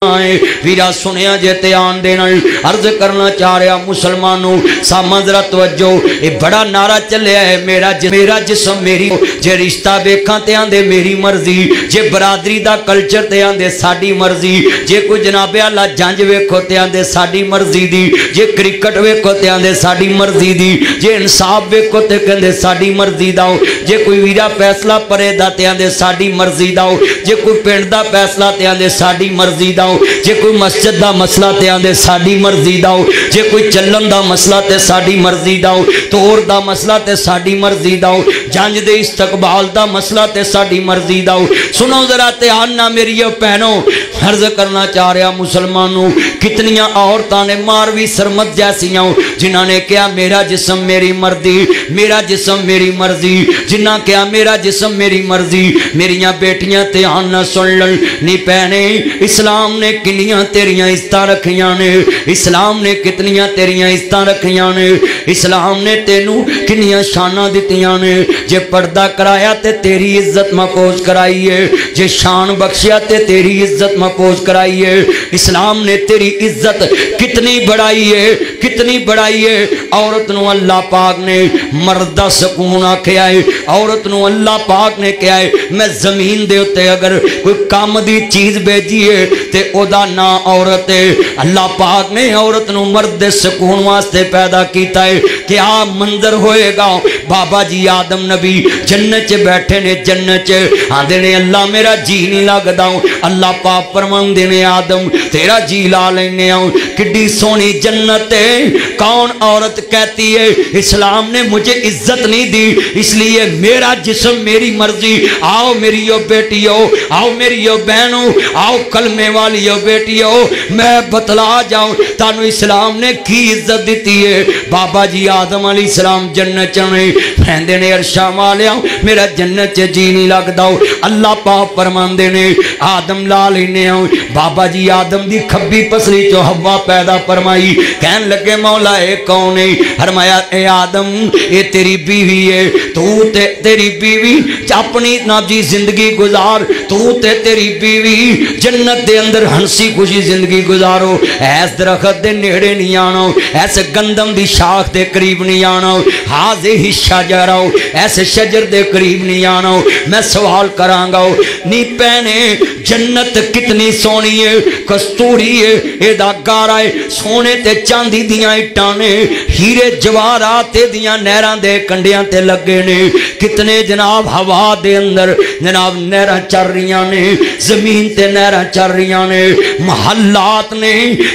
Vera سنیا جے تیان دینا عرض کرنا چاہ رہا مسلمانوں سامان ذرا توجہ یہ بڑا نعرہ چلے ہے میرا جسم میری جے رشتہ بیکھاں تے آندے میری مرضی جے برادری دا کلچر تے آندے ساڑی مرضی جے کوئی جناب اللہ جانج ویکھو تے آندے ساڑی مرضی دی جے کرکٹ ویکھو تے آندے ساڑی مرضی دی جے انصاف ویکھو تے کہندے ساڑی مرضی داؤ جے کوئی ویرا فیصلہ پرے دا تے آندے ساڑی مرضی داؤ جے کوئی پنڈ دا فیصلہ تے آندے ساڑی مرضی داؤ جے کوئی مسجد دا مسئلہ تے آندے ساڑی مرضی داؤ جے کوئی چلن دا مسئلہ تے ساڑی مرضی داؤ توڑ دا مسئلہ تے ساڑی مرضی داؤ جانج دے استقبال دا مسئلہ تے ساڑی مرضی داؤ سنو ذرا تیاننا میری بہنوں عرض کرنا چاہ رہا مسلمانوں کتنیاں عورتاں نے ماروی سرمت جیسیاں جنہاں نے کیا میرا جسم میری مرضی میرا جسم میری مرضی جنہاں کیا میرا جسم میری مرضی میریاں بیٹیاں تیاننا سن لن نی پہنے اسلام نے کنیاں تیریاں عزتاں رکھیاں نے اسلام نے کتنیاں تیریاں عزتاں رکھیاں نے اسلام نے تینوں کنیاں شانہ دیتیاں نے جے پردہ کرایا تے تیری عزت محفوظ کرائی ہے جے شان بخشیا تے تیری عزت محفوظ کرائی ہے اسلام نے تیری عزت کتنی بڑھائی ہے عورت نو اللہ پاک نے مردہ سکون آکھیا ہے عورت نو اللہ پاک نے کہا ہے میں زمین دے ہوتے اگر کوئی کام دی چیز بیجی ہے تے او دا نا عورت ہے اللہ پاک نے عورت نو مرد سکون واسطے پیدا کیتا ہے کیا منظر ہوئے گا بابا جی آدم نبی جنت چے بیٹھے نے جنت چے آندے نے اللہ میرا جی نہیں لگدا ہوں اللہ پاک فرمان دینے آدم تیرا جی لا لینے آؤں کڈی سونی جنت ہے کون عورت کہتی ہے اسلام نے مجھے عزت نہیں دی اس لیے میرا جسم میری مرضی آؤ میری یو بیٹیو آؤ میری یو بہنوں آؤ کلمے والی یو بیٹیو میں بتلا جاؤں تانو اسلام نے کی عزت دیتی ہے بابا جی آدم علیہ السلام جنت چنے پھیندے نے ارشا مالیا میرا جنت چے جی نہیں لگ داؤ اللہ پاک فرمان دینے آدم لا لینے آؤں بابا جی آدم دی کھبی پسلی جو ہوا پیدا فرمائی کہن لگے مولا اے کون ہے فرمایا اے آدم اے تیری بیوی ہے تو تیری بیوی اپنی نابجی زندگی گزار تو تیری بیوی جنت دے اندر ہنسی خوشی زندگی گزارو ایس درخت دے نیڑے نہیں آنا ایس گندم دی شاخ دے قریب نہیں آنا حاضر ہی شجر ایس شجر دے قریب نہیں آنا میں سوال کرانگا نی پہنے جنت کتنی سونی ہے کستوری ہے ایدہ گارا ہے سونے تے چاندی دیاں اٹھانے ہیرے جوارات دیاں نیران دے کنڈیاں تے لگے نے کتنے جناب ہوا دے اندر جناب نیران چر رہیاں نے زمین تے نیران چر رہیاں نے محلات نے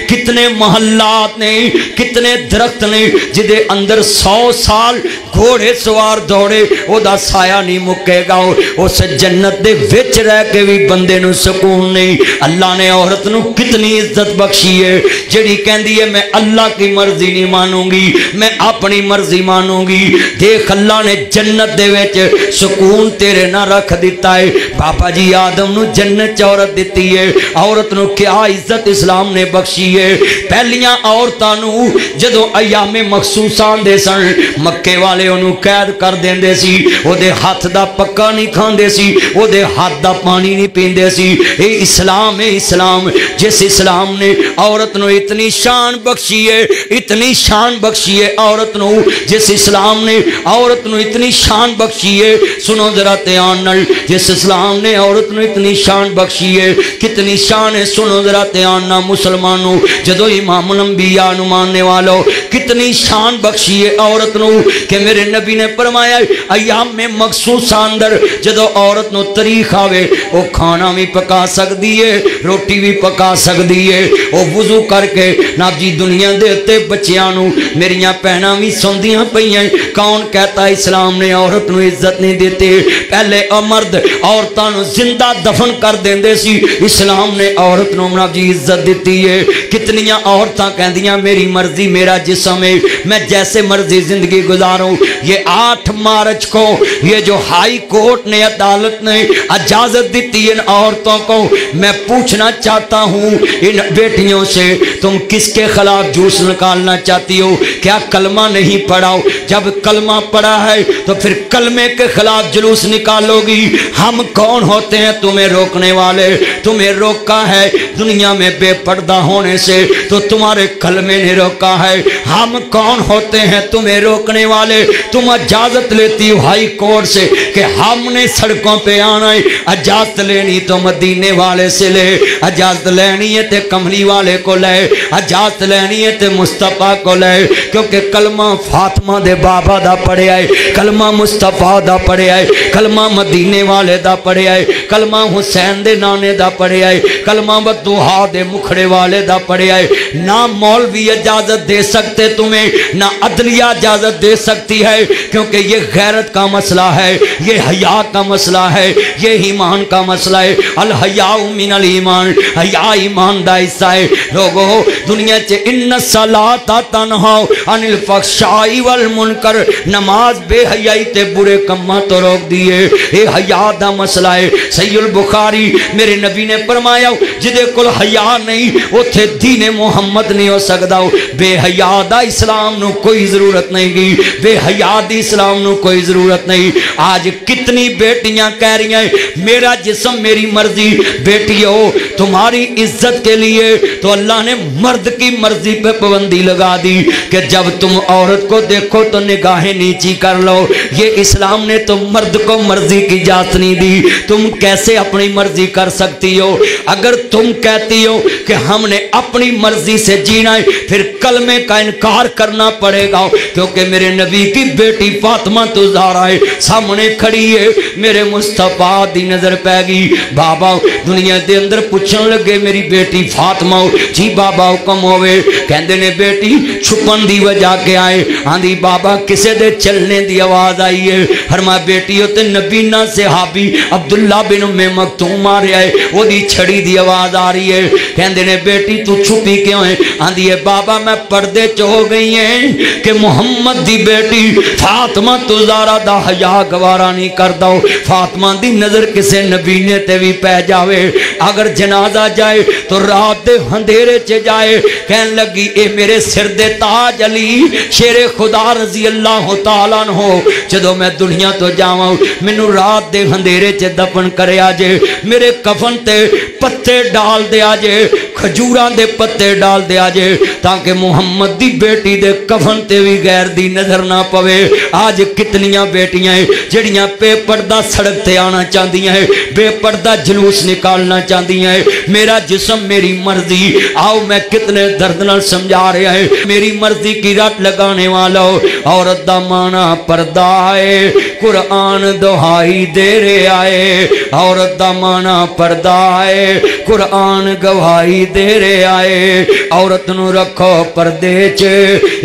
کتنے محلات نے کتنے درخت نے جدے اندر 100 سال گھوڑے سوار دوڑے او دا سایہ نہیں مکے گا اس جنت دے وچ رہ کے بھی بندے نو سکون نہیں اللہ نے عورت نو کتنی عزت بخشی ہے جڑی کہندی ہے میں اللہ کی مرضی نہیں مانوں گی میں اپنی مرضی مانوں گی دیکھ اللہ نے جنت دے وچ سکون تیرے نہ رکھ دیتا ہے بابا جی آدم نو جنت عورت دیتی ہے عورت نو کیا عزت اسلام نے بخشی ہے پہلیاں عورتاں نو جدو ایام مخصوصان دے سن مکے والے انہوں قید کر دین دے سی او دے ہاتھ دا پکا نہیں کھان دے سی او دے ہاتھ دا پانی نہیں پین دے سی اے اسلام ہے اسلام جس اسلام نے عورت نو اتنی شان بخشی ہے اتنی شان بخشی ہے عورت نو جس اسلام نے عورت نو اتنی شان بخشی ہے سنو ذرا دھیان نال جس اسلام نے عورت نو اتنی شان بخشی ہے کتنی شان ہے سنو ذرا دھیان نال مسلمانوں جدو امام الانبیاء نو ماننے والو کتنی شان بخشی ہے عورت نو کہ میرے نبی نے فرمایا ایام میں مخصوص اندر جدو عورت نو طریق آوے وہ کھانا بھی پکا سکتی ہے روٹی بھی پکا سکتی ہے وہ وضو کر کے ناب جی دنیا دیتے بچیاں نو میریاں پہنا بھی سندیاں پئیاں کون کہتا اسلام نے عورت نو عزت نہیں دیتے پہلے مرد عورتاں نو زندہ دفن کر دیندے سی اسلام نے عورت نو ناب جی عزت دیتی ہے کتنیاں عورتاں کہندیاں میری مرضی میرا جسم ہے میں جیسے مرضی زندگی گزاروں یہ 8 مارچ کو یہ جو ہائی کورٹ نے عدالت نے اجازت دیتی ان عورتوں کو میں پوچھنا چاہتا ہوں ان بیٹیوں سے تم کس کے خلاف جوس نکالنا چاہتی ہو کیا کلمہ نہیں پڑھاؤ جب کلمہ پڑھا ہے تو پھر کلمے کے خلاف جلوس نکالو گی۔ ہم کون ہوتے ہیں تمہیں روکنے والے؟ تمہیں روکا ہے دنیا میں بے پردہ ہونے سے تو تمہارے کلمے نے روکا ہے۔ ہم کون ہوتے ہیں تمہیں روکنے والے؟ تم اجازت لیتی ہو ہائی کورٹ سے کہ ہم نے سڑکوں پہ آنا ہے، اجازت لینی تو مدینے والے سے لے، اجازت لینی ہے تے کملی والے کو لے، اجازت لینی ہے تے مصطفیٰ کو لے، کیونکہ کلمہ فاطمہ دے بابا دا پڑھے آئے، کلمہ مصطفیٰ دا پڑھے آئے، کلمہ مدینے والے دا پڑھے آئے، کلمہ حسین دے نانے دا پڑھے آئے، کلمہ بدوہا دے مکھڑے والے دا پڑھے آئے۔ نہ مولوی اجازت دے سکتے تمہیں، نہ عدلیہ اجازت دے سکتی ہے، کیونکہ یہ غیرت کا مسئلہ ہے، یہ حیا کا مسئلہ ہے، یہ ایمان کا مسئلہ ہے۔ الحیاء من الایمان، حیا ایمان دا حصہ ہے۔ لوگو دنیا چے ان الصلاۃ تنہا عن الفحشاء والمنکر، نماز بے حیائی تے برے کماں تو روک دیے، یہ حیا دا مسئلہ ہے۔ صحیح البخاری میرے نبی نے فرمایا جدے کول حیا نہیں اوتھے دین محمد نہیں ہو سکدا۔ بے حیا دا اسلام نو کوئی ضرورت نہیں گی، بے حیا دی اسلام نو کوئی ضرورت نہیں۔ آج کتنی بیٹیاں کہہ رہی ہیں میرا جسم میری مرضی۔ بیٹیوں تمہاری عزت کے لیے تو اللہ نے مرد کی مرضی پہ پابندی لگا دی کہ جب تم عورت کو دیکھو تو نگاہیں نیچی کر لو۔ یہ اسلام نے تو مرد کو مرضی کی اجازت نہیں دی۔ تم کیسے اپنی مرضی کر سکتی ہو؟ اگر تم کہتی ہو کہ ہم نے اپنی مرضی سے جینا ہے پھر کلمے کا انکار کرنا پڑے گا، کیونکہ میرے نبی کی بیٹی فاطمہ تو زہرا ہے سامنے کھڑی ہے، میرے مصطفیٰ دی نظر پہ گئی۔ بابا دنیا دے اندر پوچھن لگے میری بیٹی فاطمہ جی بابا حکم ہوئے، کہندے نے بیٹی چھپن دی وجہ کے آئے؟ آندھی بابا کسے دے چلنے دی آواز آئی ہے۔ فرمایا بیٹی ہوتے نبی نہ صحابی عبداللہ بن ام مکتوم آ رہا ہے، وہ دی چھڑی دی آواز آ رہی ہے۔ کہندے نے بیٹی تو چھپی کیوں ہے؟ آندھی ہے بابا میں پردے چ ہو گئی ہیں کہ محمد دی بیٹی فاطمہ تو زہرا دا حیا گوارا نہیں کردا۔ فاطمہ دی نظر کسے نبی نے تے بھی پہ جاوے، اگر جنازہ جائے تو رات دے اندھیرے چ جائے۔ کہن لگی اے میرے سر دے تاج علی شیر خدا رضی اللہ تعالیٰ عنہ، جدو میں دنیا تو جاواں مینوں رات دے اندھیرے چ دفن کرے آجے، میرے کفن تے پتے ڈال دے آجے، کھجوراں دے پتے ڈال دے آجے، تاکہ محمد دی بیٹی دے کفن تے بھی غیر دی نظر نہ پوے۔ آج کتنیاں بیٹیاں ہیں جڑیاں بے پردہ سڑک تے آنا چاہدی ہیں، بے پردہ جلوس نکالنا چاہدی ہیں۔ میرا جسم میری مرضی، آؤ میں کتنے درد نال سمجھا رہا ہے۔ میری مرضی کی رٹ لگانے والا عورت دا مانا پردہ ہے، قرآن دہائی دے رہے آئے۔ عورت دا مانا پردہ ہے، قرآن گواہی دے رہے آئے۔ عورت نو رکھو پردے چ،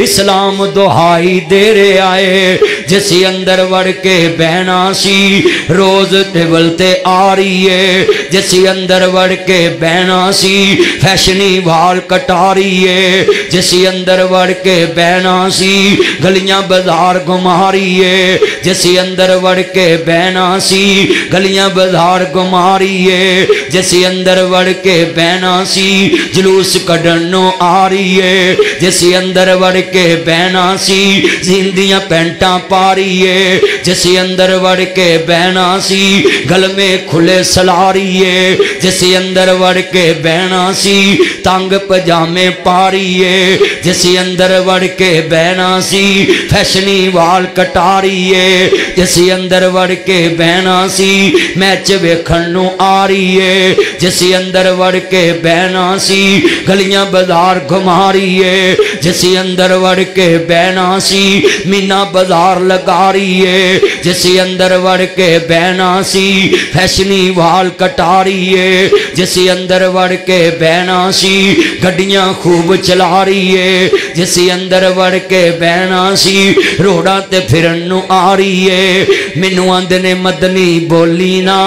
اسلام دہائی دے رہے آئے۔ جسی اندر وڑ کے بہنا سی روز ٹیبل تے آ رہی ہے، جسی اندر وڑ کے بہنا سی فیشنی وال کٹا رہی ہے، جسی اندر وڑ کے بہنا سی گلیاں بازار گھما رہی ہے، جسی اندر وڑ کے بہنا سی گلیاں بازار گھما رہی ہے، جسی اندر وڑ کے بہنا سی جلوس کڈنوں آ رہی ہے، جسی اندر وڑ کے بہنا سی زندیاں پینٹاں پا رہی ہے، جسی اندر وڑ کے بہنا سی گل میں کھلے سلا رہی ہے، جسی اندر وڑ کے بہنا سی تنگ پجامے پا رہی ہے، جسی اندر وڑ کے بہنا سی فیشنی وال کٹا رہی ہے، جسی اندر وڑ کے بہنا سی میچ ویکھن نوں آ رہی ہے، جسی اندر وڑ کے بہنا سی گلیاں بازار گھما رہی ہے، جسی اندر وڑ کے بہنا سی مینا بازار لگا رہی ہے، جسی اندر وڑ کے بہنا سی فیشنی وال کٹا رہی ہے، جسی اندر وڑ کے بہنا سی گڈیاں خوب چلا رہی ہے، جسی اندر وڑ کے بہنا سی روڑاں تے پھرن نوں آ رہی ہے۔ مینوں آندے نے مدنی بولی نا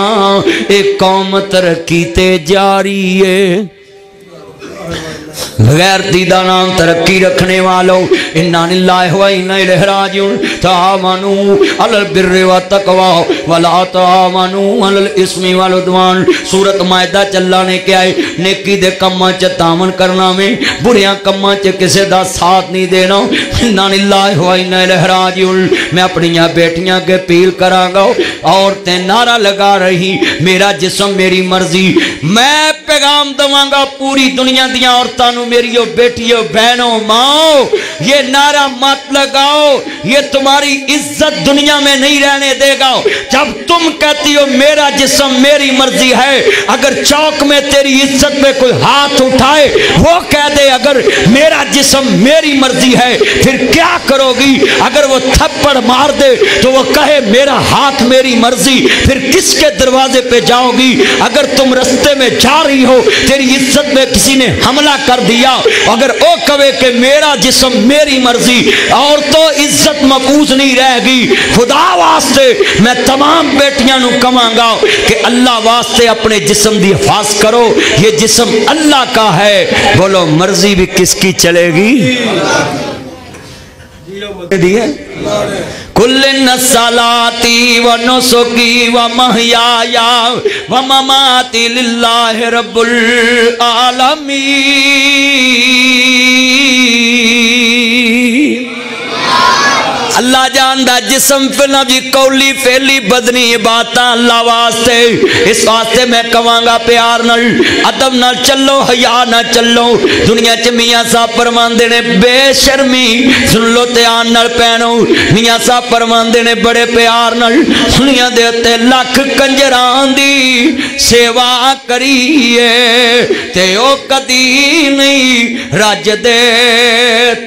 ایک قوم ترقی تے جا رہی ہے۔ غیرتی دا نام ترقی رکھنے والوں انا للہ و انا الیہ راجعون تعاونوا علی البر والتقوی ولا تعاونوا علی الاثم والعدوان سورۃ مائدہ چلا نے کیا ہے نیکی دے کماں چ تعاون کرنا میں بریاں کماں چ کسے دا ساتھ نہیں دینا انا للہ و انا الیہ راجعون میں اپنی بیٹیاں کے پیل کراں گا عورتیں نعرہ لگا رہی میرا جسم میری مرضی میں پیغام دواں گا پوری دنیا دیاں عورتاں نو میریو بیٹیو بہنوں ماں یہ نعرہ مت لگاؤ یہ تمہاری عزت دنیا میں نہیں رہنے دے گا جب تم کہتی ہو میرا جسم میری مرضی ہے اگر چوک میں تیری عزت پہ کوئی ہاتھ اٹھائے وہ کہہ دے اگر میرا جسم میری مرضی ہے پھر کیا کرو گی اگر وہ تھپڑ مار دے تو وہ کہے میرا ہاتھ میری مرضی پھر کس کے دروازے پہ جاؤ گی اگر تم رستے میں جا رہی ہو تیری عزت میں کسی نے حملہ کر دیا اگر او کہے کہ میرا جسم میری مرضی اور تو عزت محفوظ نہیں رہے گی خدا واسطے میں تمام بیٹیاں نو کہاں گا کہ اللہ واسطے اپنے جسم دی حفاظت کرو یہ جسم اللہ کا ہے بولو مرضی بھی کس کی چلے گی کل صلاتی و نسکی و محیایا و مماتی للہ رب العالمین اللہ جاندہ جسم فلنا جی قولی فیلی بدنی باتاں اللہ واسطے اس واسطے میں کہاں گا پیار نل ادب نہ چلو حیا نہ چلو دنیا چ میاں صاحب فرماندے نے بے شرمی سن لو دھیان نال پہنو میاں صاحب فرماندے نے بڑے پیار نال دنیا دے تے لکھ کنجران دی سیوا کریے تے او کدی نہیں رج دے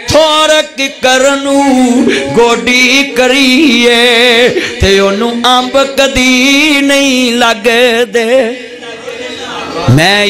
تھورک کرنو گوڈی کریے تے انہوں امب کدی نہیں لگ دے میں